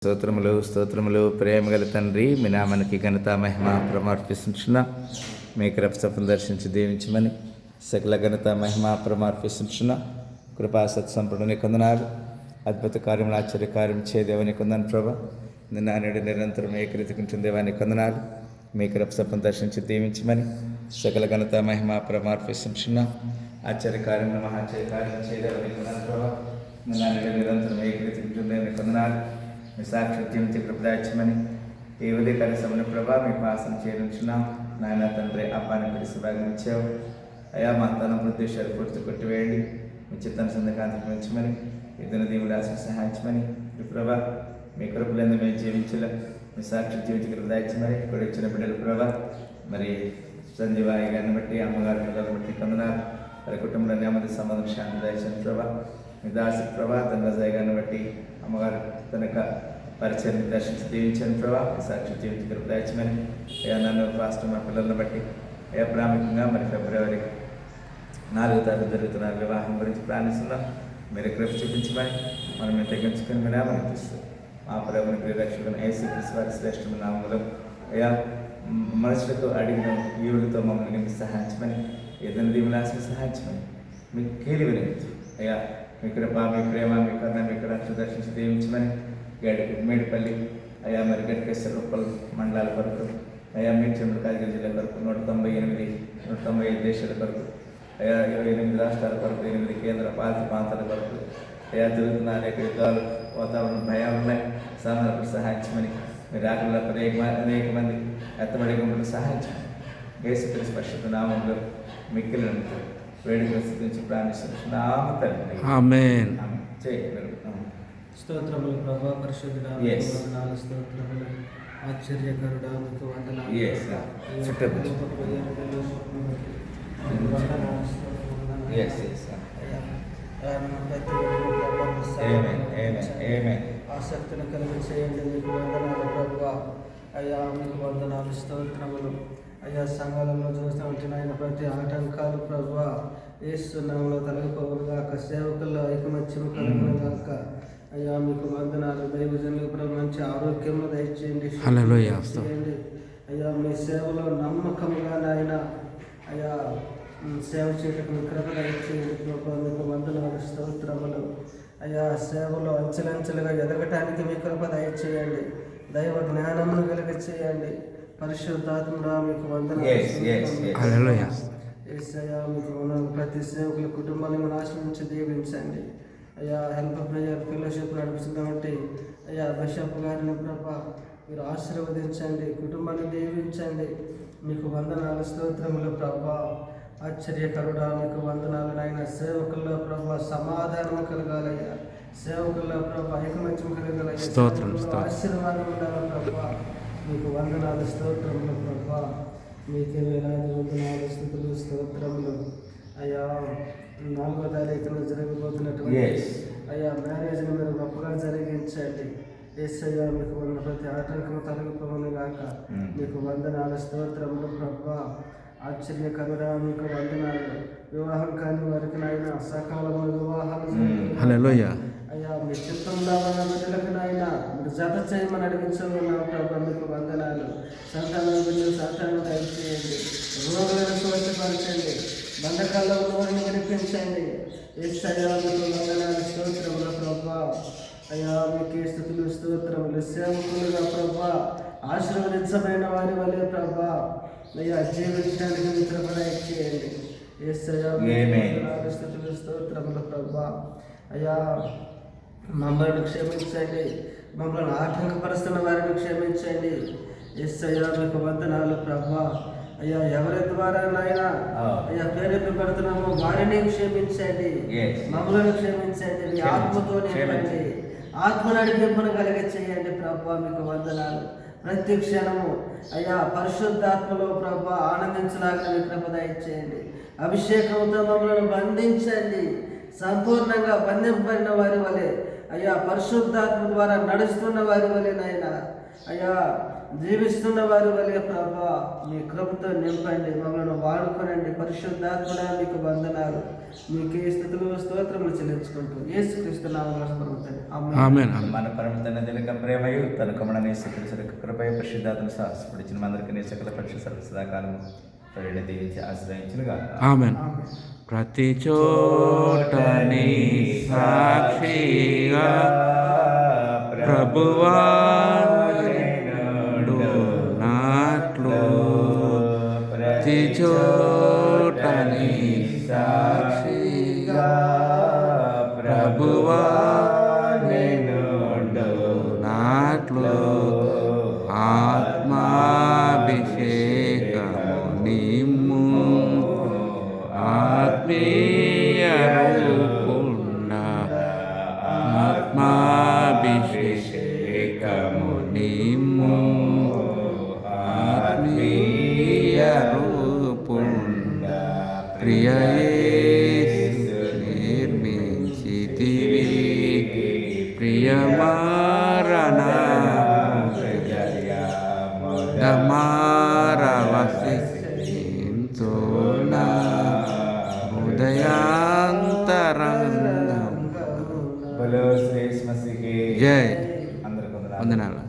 స్తోత్రములు స్తోత్రములు ప్రేమగల తండ్రి, మీ నామానికి ఘనత మహిమ ప్రమార్పిస్తున్నా. మీ కృపను దర్శించి దీవించమని సకల ఘనత మహిమ ప్రమార్పిస్తున్నా. కృపా సత్సంపూర్ణ కొందనాలు, అద్భుత కార్యములు ఆశ్చర్య కార్యం చేయదేవని కొందను ప్రభా. నిన్న నేడు నిరంతరం ఏకరీతికుంటుంది దేవాన్ని కొందనాలు. మీ కృపను దర్శించి దీవించమని సకల ఘనత మహిమ ప్రమార్పిస్తున్నా. ఆశ్చర్య కార్యం మహాశ్చర్య కార్యం చేయదేవని కొందను ప్రభా. నిన్న నేడు నిరంతరం ఏకరీతికుంటుంది దేవని కొందనాలు. మీ సాక్షాత్యం కృపదాయమని ఈ ఉదయకాల సమయంలో ప్రభా మీకు ఆసన చేయించున్నాం. నాయన తండ్రి అబ్బాని పిలిచి భాగం ఇచ్చావు అయ్యా. మా తన ప్రదేశాలు పూర్తి కొట్టివేయండి. మీ చిత్తాన్ని సందకాంతరించమని ఇద్దరు దేవుడు ఆశ సహాయించమని ప్రభా. మీ కృపలందు మేము జీవించలే మీ సాక్షాత్యం కృపదాయమని ఇక్కడ ఇచ్చిన బిడ్డలు ప్రభా. మరి సంజీవాయి గారిని బట్టి అమ్మగారి పిల్లలను బట్టి కొందనాలు. వారి కుటుంబంలో నెమ్మది సంబంధం శాంతి దయచని ప్రభా. మీ దాసి ప్రభా తన రజాయి గారిని బట్టి అమ్మగారు తనక పరిచయం దర్శించి దీవించని ప్రభా. సాక్షి జీవిత కృపదాయమని అయ్యా. నన్ను ఫాస్ట్ మా పిల్లలను బట్టి అయ్యా ప్రాముఖ్యంగా మరి ఫిబ్రవరి 4వ తారీఖు జరుగుతున్న వివాహం గురించి ప్రాణిస్తున్నాం. మీరు కృప చూపించమని మనం తగ్గించుకుని మీ నామని ఇస్తాం. మా ప్రభుని ప్రియరక్షకుని యేసుక్రీస్తు వారి శ్రేష్టమైన నామములో అయ్యా మనుషులకు అడిగిన ఈవులతో మమ్మల్ని మీకు సహాయించమని ఏదైనా దీవులాసి సహాయించమని మీకు కీలి వినిపించు అయ్యా. మీ కృప మీ ప్రేమ మీ కరుణ మీ కృప దర్శించి దీవించమని మేడిపల్లి అయ్యా మరి గట్కేశ్వర ఉప్పల్ మండలాల కొరకు అయ్యా మేడ్చల్ కాకినాడ జిల్లా కొరకు 195 దేశాల కొరకు అయ్యా 28 రాష్ట్రాల కొరకు 8 కేంద్ర పాలిత ప్రాంతాల కొరకు అయ్యా జరుగుతున్న అనేక యుద్ధాలు వాతావరణ భయాలు ఉన్నాయి. సాధారణ సహాయించమని మీరు ఆకలిలో అనేక మంది ఎత్తబడి గుంపులు సహాయించమని యేసుక్రీస్తు పరిశుద్ధ నామంలో మిక్కిలి వేడుక స్థితించి ప్రాణిస్తున్నాము తండ్రి. ఆమేన్. స్తోత్రములు ప్రభా. పరిశుద్ధుడా స్తోత్రములు. ఆశ్చర్యకరుడా మీకు వందనాలు. ఆసక్తిని కలిగి చేయండి. మీకు వందనాలు ప్రభా. అయ్యా మీకు వందనాలు స్తోత్రములు. అయ్యా సంఘాలలో చూస్తూ ఉంటున్నాయన ప్రతి ఆటంకాలు ప్రభా ఏస్తున్నాంలో తొలగిపోవుగాక. సేవకుల్లో ఐకమత్యం కలుగునుగాక. అయ్యా మీకు వందనాలు. దైవజనులకు ప్రభు మంచి ఆరోగ్యము దయచేయండి. అయ్యా మీ సేవలో నమ్మకముగా నాయన అయ్యా సేవ చేయటకు మీ కృప దయచేయండి ప్రభా. మీకు వందనాలు స్తోత్రములు. అయ్యా సేవలో అంచెలంచెలుగా ఎదగటానికి మీ కృప దయచేయండి. దైవ జ్ఞానమును కలిగ చేయండి. పరిశుద్ధాత్మడా మీకు వందనాలు. మీకు వందనాలు. ప్రతి సేవకుల కుటుంబాన్ని నాశనం నుంచి దీవించండి అయ్యా. హెల్ప్ ప్రేయర్ ఫెలోషిప్ నడుపుతున్నామంటే అయ్యా బిషప్ గారిని ప్రభా మీరు ఆశీర్వదించండి. కుటుంబాన్ని దీవించండి. మీకు వందనాలు స్తోత్రములు ప్రభా. ఆశ్చర్యకరుడా మీకు వందనాలు నాయన. సేవకుల్లో ప్రభా సమాధానం కలగాలయ్యా. సేవకుల్లో ప్రభా ఐకమత్యం కలగాలయ్యా. ఆశీర్వాదం ఉండాలి ప్రభా. మీకు వందనాలు స్తోత్రములు ప్రభా. మీకే వేలాది వందనాలు స్తుతులు స్తోత్రములు అయ్యా. 4వ తారీఖున జరగబోతున్నటువంటి అయ్యా మ్యారేజ్ని మీరు గొప్పగా జరిగించండి. యేసయ్యా మీకు ఉన్న ప్రతి ఆటంకం తొలగిపోవును గాక. మీకు వందనాలు స్తోత్రములు ప్రభా. ఆశ్చర్యకరుడా మీకు వందనాలు. వివాహం కాని వారికి నాయన సకాలంలో వివాహాలు అయ్యా మీ చిత్తంలో ఉన్న బిడ్డలకు నాయన మీరు జత చేయమని అడిగించుకున్నాం ప్రభా. మీకు వందనాలు. సంతానం బిడ్డలు సంతానం దయచేయండి. రోగులను స్వచ్ఛపరచండి. బంధకాల్లో ఉన్నవారిని వినిపించండి. యేసయ్యా మీకు వందనాలు స్తోత్రములు ప్రభా. అయ్యా మీకే స్తుతులు స్తోత్రములు. సేవకులుగా ప్రభా ఆశీర్వదించబడిన వారి వలె ప్రభా అయ్యా జీవించడానికి మీ కృప దయచేయండి. యేసయ్యా స్తుతులు స్తోత్రములు ప్రభా. అయ్యా మమ్మల్ని క్షమించండి. మమ్మల్ని ఆటంకపరుస్తున్న వారిని క్షమించండి. యేసయ్యా మీకు వందనాలు ప్రభా. అయ్యా ఎవరి ద్వారా నాయన అయ్యా ప్రేరేపడుతున్నామో వారిని క్షమించండి. మమ్మల్ని క్షమించండి. మీ ఆత్మతో నింపండి. ఆత్మ నడిపింపును కలిగ చేయండి ప్రభా. మీకు వందనాలు. ప్రతి క్షణము అయ్యా పరిశుద్ధాత్మలో ప్రభా ఆనందించలాగా మీ కృప దయచేయండి. అభిషేకంతో మమ్మల్ని బంధించండి. సంపూర్ణంగా బంధింపబడిన వారి వలె అయ్యా పరిశుద్ధాత్మ ద్వారా నడుస్తున్న వారి వలె నాయన అయ్యా జీవిస్తున్న వారి వలె ప్రభా మీ కృపతో నింపండి, మమ్మల్ని వాడుకోనండి. పరిశుద్ధాత్మడా మీకు వందనాలు, మీకే స్థుతులు స్తోత్రములు చెల్లించుకుంటూ యేసుక్రీస్తు నామములో స్తోత్రం. ఆమేన్. మన పరమ తండ్రి దినక ప్రేమయు తన కమడనే సకల కృపయ పరిశుద్ధాత్మను సాహసపడిచిన మందరికీ సకల పక్ష సదాకాలం తొలిని దీవించి ఆశ్రయించునుగా. ఆమేన్. ప్రతి చోటని సాక్షిగా ప్రభువా నాట్లు, ప్రతి చోటని సాక్షిగా ప్రభువా నాట్లు, ఆత్మాభిషేకము నిమ్ము, ఆత్మీయ రూపుండ, ఆత్మాభిషేకము నిమ్ము, ఆత్మీయ రూపుండ, ప్రియ యేసు నిర్మించితివి, ప్రియమారణ మారవసింతునా ఉదయాంతరంగం. బలో శ్రేష్ఠ మసీహే. జై. అందరికీ వందనాలు. వందనాలు.